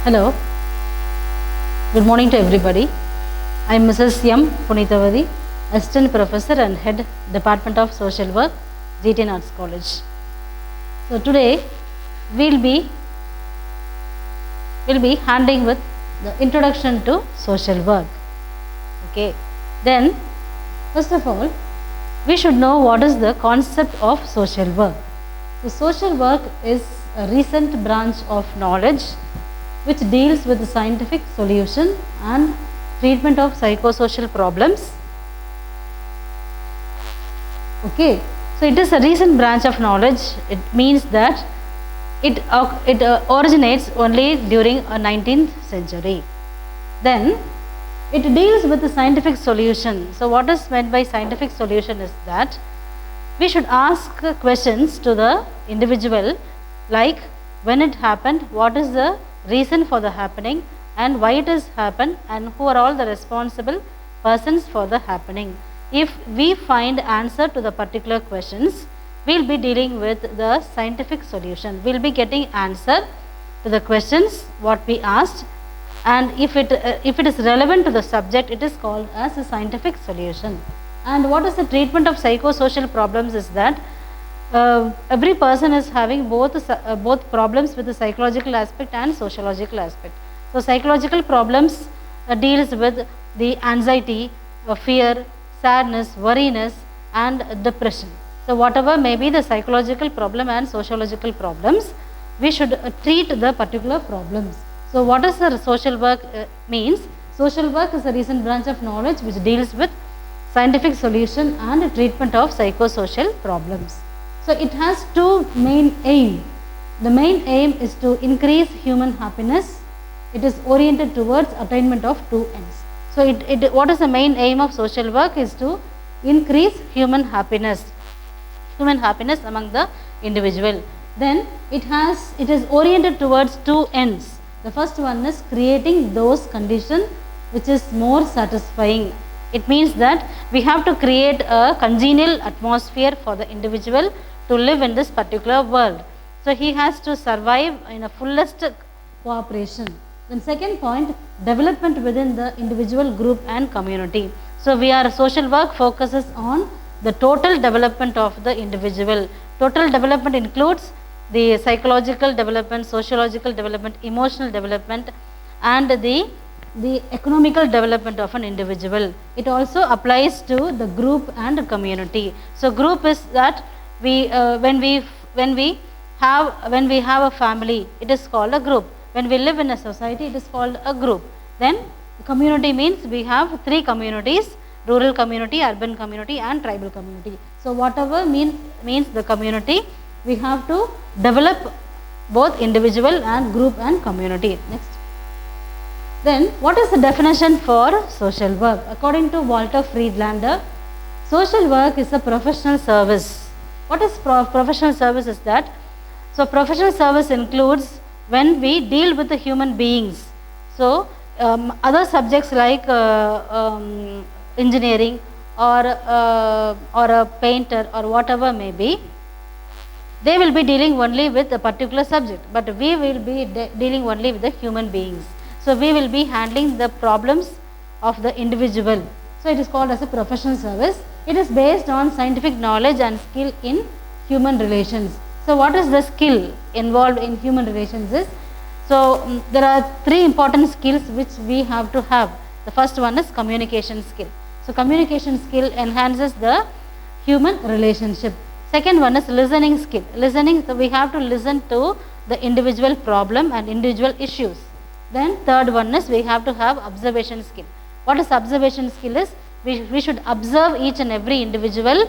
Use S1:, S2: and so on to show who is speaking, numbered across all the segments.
S1: Hello, good morning to everybody. I am Mrs. M. Punitavadi, Assistant Professor and Head Department of Social Work, GTN Arts College. So today we'll be handling with the introduction to social work. Okay. Then first of all, we should know what is the concept of social work. So social work is a recent branch of knowledge which deals with the scientific solution and treatment of psychosocial problems. Okay, so it is a recent branch of knowledge. It means that it originates only during a 19th century. Then it deals with the scientific solution. So what is meant by scientific solution is that we should ask questions to the individual, like when it happened, what is the reason for the happening, and why it has happened, and who are all the responsible persons for the happening. If we find answer to the particular questions, we will be dealing with the scientific solution. We will be getting answer to the questions what we asked, and if it is relevant to the subject, it is called as a scientific solution. And what is the treatment of psychosocial problems is that every person is having both problems with the psychological aspect and sociological aspect. So psychological problems deals with the anxiety, fear, sadness, worriness and depression. So whatever may be the psychological problem and sociological problems, we should treat the particular problems. So what is the social work means? Social work is a recent branch of knowledge which deals with scientific solution and treatment of psychosocial problems. So it has two main aims. The main aim is to increase human happiness. It is oriented towards attainment of two ends. So what is the main aim of social work is to increase human happiness among the individual. Then it is oriented towards two ends. The first one is creating those conditions which is more satisfying. It means that we have to create a congenial atmosphere for the individual to live in this particular world. So he has to survive in a fullest cooperation. Then second point, development within the individual, group and community. So social work focuses on the total development of the individual. Total development includes the psychological development, sociological development, emotional development and the economical development of an individual. It also applies to the group and community. So group is that when we have a family, it is called a group. When we live in a society, it is called a group. Then community means we have three communities: rural community, urban community and tribal community. So whatever means the community, we have to develop both individual and group and community. Next. Then what is the definition for social work? According to Walter Friedlander, social work is a professional service. What is professional service is that? So professional service includes when we deal with the human beings. So other subjects like engineering or a painter or whatever may be, they will be dealing only with a particular subject, but we will be dealing only with the human beings. So we will be handling the problems of the individual. So it is called as a professional service. It is based on scientific knowledge and skill in human relations. So what is the skill involved in human relations is, so there are three important skills which we have to have. The first one is communication skill. So communication skill enhances the human relationship. Second one is listening skill. Listening, so we have to listen to the individual problem and individual issues. Then third one is we have to have observation skill. What is observation skill is, we should observe each and every individual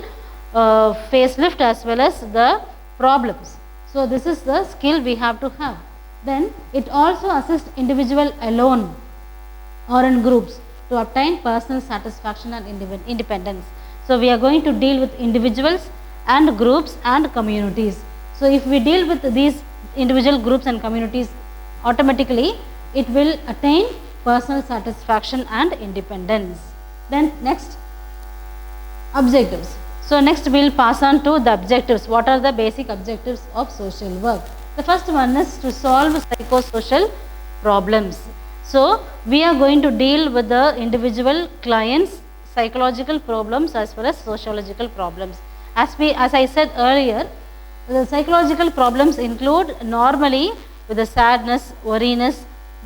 S1: facelift as well as the problems. So this is the skill we have to have. Then it also assists individual alone or in groups to obtain personal satisfaction and independence. So we are going to deal with individuals and groups and communities. So if we deal with these individual groups and communities, automatically it will attain personal satisfaction and independence. Then next, objectives. So next we will pass on to the objectives. What are the basic objectives of social work? The first one is to solve psychosocial problems. So we are going to deal with the individual clients' psychological problems as well as sociological problems. As I said earlier, the psychological problems include normally with the sadness, worriness,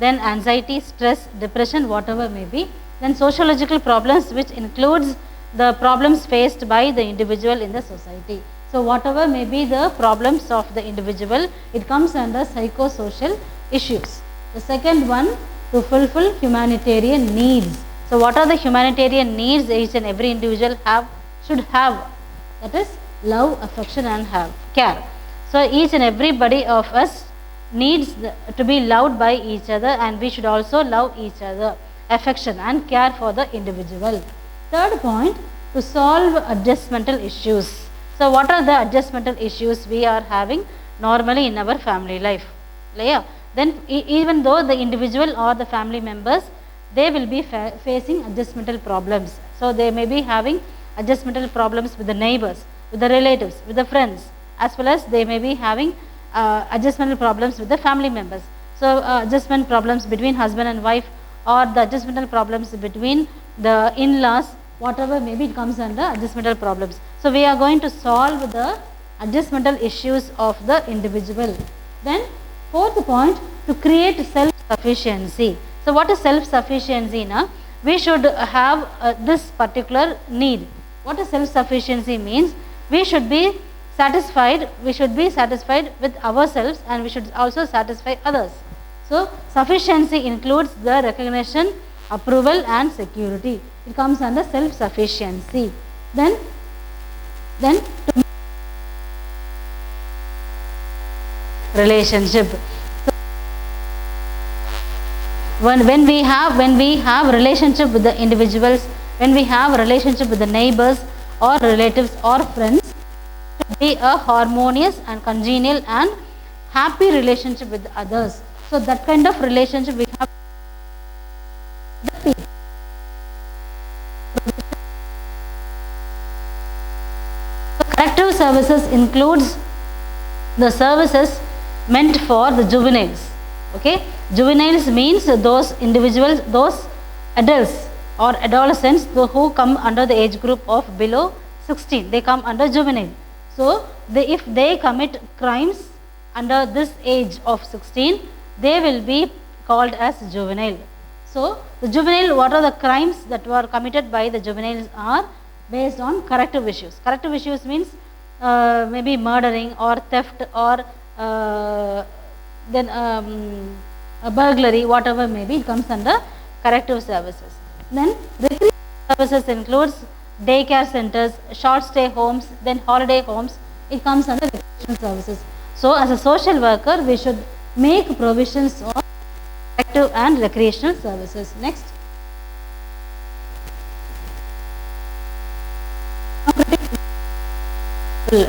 S1: then anxiety, stress, depression, whatever may be. Then sociological problems, which includes the problems faced by the individual in the society. So whatever may be the problems of the individual, it comes under psychosocial issues. The second one, to fulfill humanitarian needs. So what are the humanitarian needs each and every individual should have? That is love, affection and care. So each and everybody of us needs to be loved by each other, and we should also love each other, affection and care for the individual. Third point, to solve adjustmental issues. So what are the adjustmental issues we are having normally in our family life? Yeah. Then even though the individual or the family members, they will be facing adjustmental problems. So they may be having adjustmental problems with the neighbors, with the relatives, with the friends, as well as they may be having adjustmental problems with the family members. So adjustment problems between husband and wife, or the adjustmental problems between the in-laws, whatever maybe, it comes under adjustmental problems. So we are going to solve the adjustmental issues of the individual. Then fourth point, to create self-sufficiency. So what is self-sufficiency now? We should have this particular need. What is self-sufficiency means? We should be satisfied with ourselves, and we should also satisfy others. So sufficiency includes the recognition, approval and security. It comes under self-sufficiency. Then to relationship. So when we have relationship with the individuals, when we have relationship with the neighbors or relatives or friends, to be a harmonious and congenial and happy relationship with others. So that kind of relationship we have. So corrective services includes the services meant for the juveniles. Okay, juveniles means those individuals, those adults or adolescents who come under the age group of below 16, they come under juvenile. So if they commit crimes under this age of 16, they will be called as juvenile. So the juvenile, what are the crimes that were committed by the juveniles are based on corrective issues. Corrective issues means maybe murdering or theft or then a burglary, whatever may be, it comes under corrective services. Then recreation services includes daycare centers, short stay homes, then holiday homes. It comes under recreation services. So as a social worker, we should make provisions of corrective and recreational services. Next.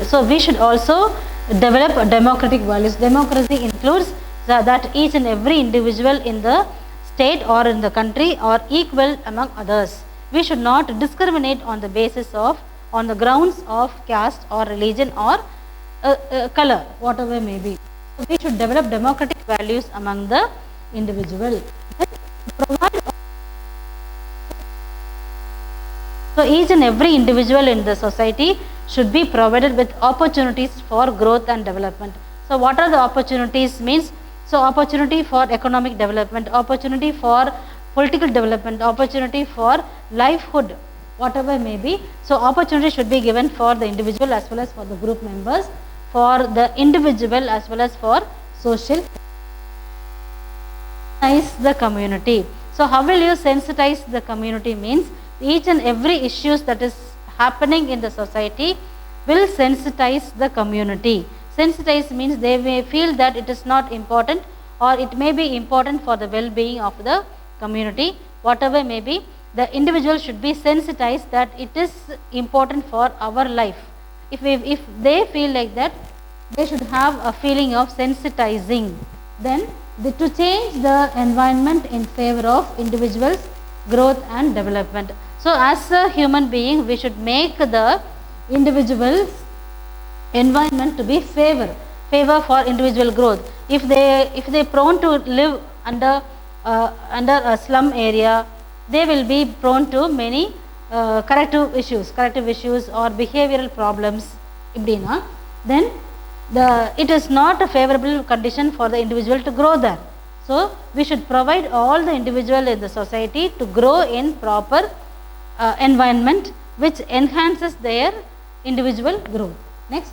S1: So we should also develop democratic values. Democracy includes that each and every individual in the state or in the country are equal among others. We should not discriminate on the basis of, on the grounds of caste or religion or color, whatever may be. So we should develop democratic values among the individual. So each and every individual in the society should be provided with opportunities for growth and development. So what are the opportunities means? So opportunity for economic development, opportunity for political development, opportunity for livelihood, whatever may be. So opportunity should be given for the individual as well as for the group members, for the individual as well as for social. Sensitize the community. So how will you sensitize the community means? Each and every issues that is happening in the society will sensitize the community. Sensitize means they may feel that it is not important, or it may be important for the well-being of the community, whatever may be. The individual should be sensitized that it is important for our life. If they feel like that, they should have a feeling of sensitizing. Then to change the environment in favor of individuals' growth and development. So as a human being, we should make the individual's environment to be favor for individual growth. If they prone to live under a slum area, they will be prone to many corrective issues or behavioral problems. Then it is not a favorable condition for the individual to grow there. So we should provide all the individual in the society to grow in proper environment which enhances their individual growth. Next,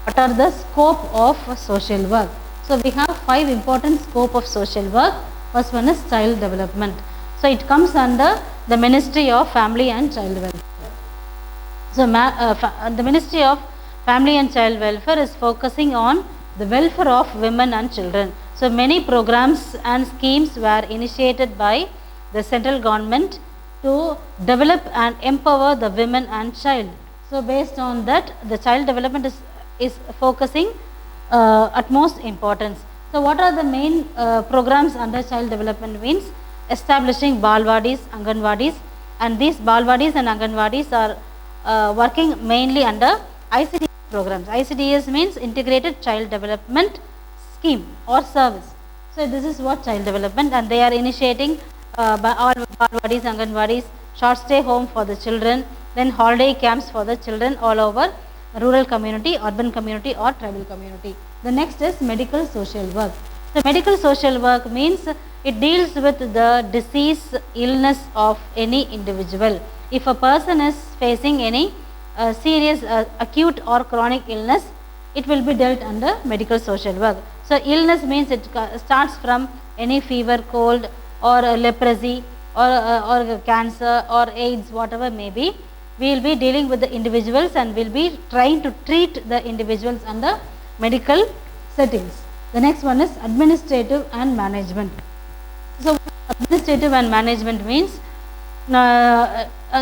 S1: what are the scope of social work? So we have 5 important scope of social work. First one is child development. So it comes under the Ministry of Family and Child Welfare. So the Ministry of Family and Child Welfare is focusing on the welfare of women and children. So many programs and schemes were initiated by the central government to develop and empower the women and child. So based on that, the child development is focusing utmost importance. So what are the main programs under child development means? Establishing Balwadis, Anganwadis, and these Balwadis and Anganwadis are working mainly under ICDS programs. ICDS means Integrated Child Development Scheme or Service. So this is what child development, and they are initiating by all Balwadis, Anganwadis, short stay home for the children, then holiday camps for the children all over rural community, urban community or tribal community. The next is medical social work. So medical social work means it deals with the disease, illness of any individual. If a person is facing any serious acute or chronic illness, it will be dealt under medical social work. So illness means it starts from any fever, cold or leprosy or cancer or AIDS, whatever may be. We will be dealing with the individuals and will be trying to treat the individuals under medical settings. The next one is administrative and management. So administrative and management means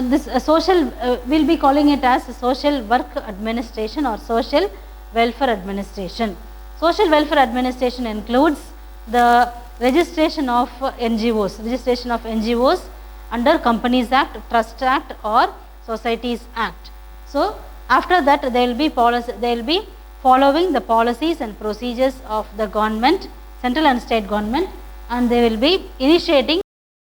S1: this social, we will be calling it as social work administration or social welfare administration. Social welfare administration includes the registration of NGOs under Companies Act, Trust Act or Societies Act. So after that they will be following the policies and procedures of the government, central and state government, and they will be initiating